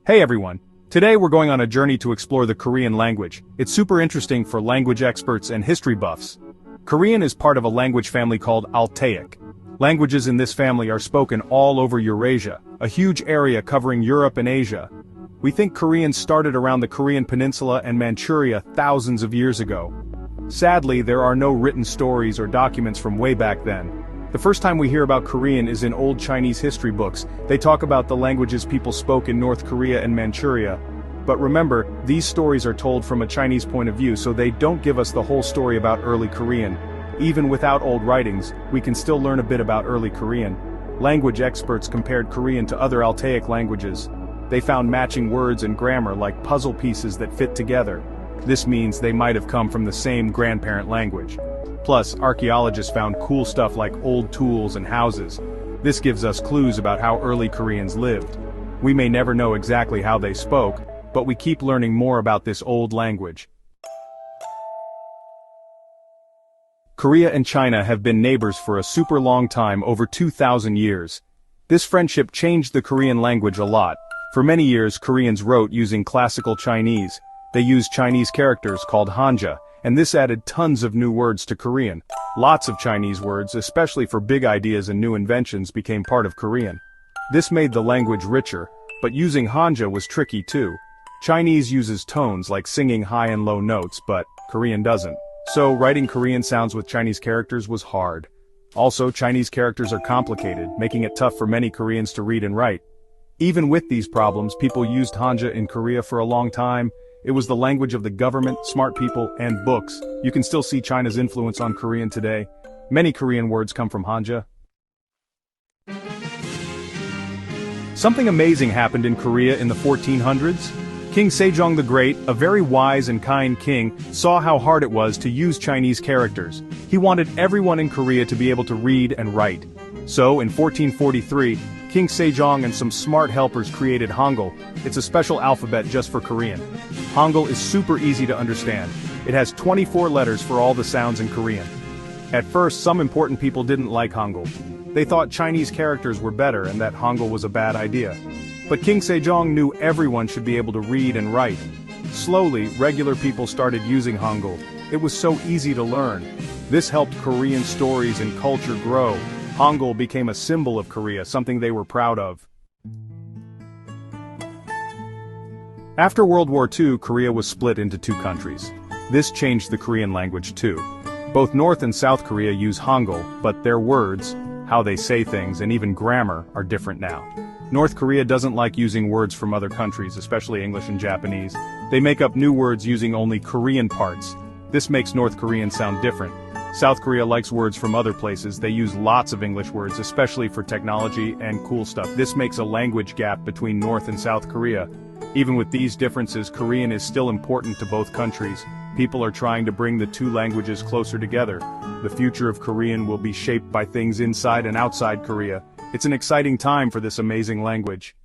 Hey everyone! Today we're going on a journey to explore the Korean language. It's super interesting for language experts and history buffs. Korean is part of a language family called Altaic. Languages in this family are spoken all over Eurasia, a huge area covering Europe and Asia. We think Korean started around the Korean peninsula and Manchuria thousands of years ago. Sadly, there are no written stories or documents from way back then. The first time we hear about Korean is in old Chinese history books. They talk about the languages people spoke in North Korea and Manchuria. But remember, these stories are told from a Chinese point of view, so they don't give us the whole story about early Korean. Even without old writings, we can still learn a bit about early Korean. Language experts compared Korean to other Altaic languages. They found matching words and grammar like puzzle pieces that fit together. This means they might have come from the same grandparent language. Plus, archaeologists found cool stuff like old tools and houses. This gives us clues about how early Koreans lived. We may never know exactly how they spoke, but we keep learning more about this old language. Korea and China have been neighbors for a super long time, over 2,000 years. This friendship changed the Korean language a lot. For many years, Koreans wrote using classical Chinese. They used Chinese characters called Hanja, and this added tons of new words to Korean. Lots of Chinese words, especially for big ideas and new inventions, became part of Korean. This made the language richer, but using Hanja was tricky too. Chinese uses tones like singing high and low notes, but Korean doesn't. So writing Korean sounds with Chinese characters was hard. Also, Chinese characters are complicated, making it tough for many Koreans to read and write. Even with these problems, people used Hanja in Korea for a long time. It was the language of the government, smart people, and books. You can still see China's influence on Korean today. Many Korean words come from Hanja. Something amazing happened in Korea in the 1400s. King Sejong the Great, a very wise and kind king, saw how hard it was to use Chinese characters. He wanted everyone in Korea to be able to read and write. So, in 1443, King Sejong and some smart helpers created Hangul. It's a special alphabet just for Korean. Hangul is super easy to understand. It has 24 letters for all the sounds in Korean. At first, some important people didn't like Hangul. They thought Chinese characters were better and that Hangul was a bad idea. But King Sejong knew everyone should be able to read and write. Slowly, regular people started using Hangul. It was so easy to learn. This helped Korean stories and culture grow. Hangul became a symbol of Korea, something they were proud of. After World War II, Korea was split into two countries. This changed the Korean language too. Both North and South Korea use Hangul, but their words, how they say things, and even grammar are different now. North Korea doesn't like using words from other countries, especially English and Japanese. They make up new words using only Korean parts. This makes North Korean sound different. South Korea likes words from other places. They use lots of English words, especially for technology and cool stuff. This makes a language gap between North and South Korea. Even with these differences, Korean is still important to both countries. People are trying to bring the two languages closer together. The future of Korean will be shaped by things inside and outside Korea. It's an exciting time for this amazing language.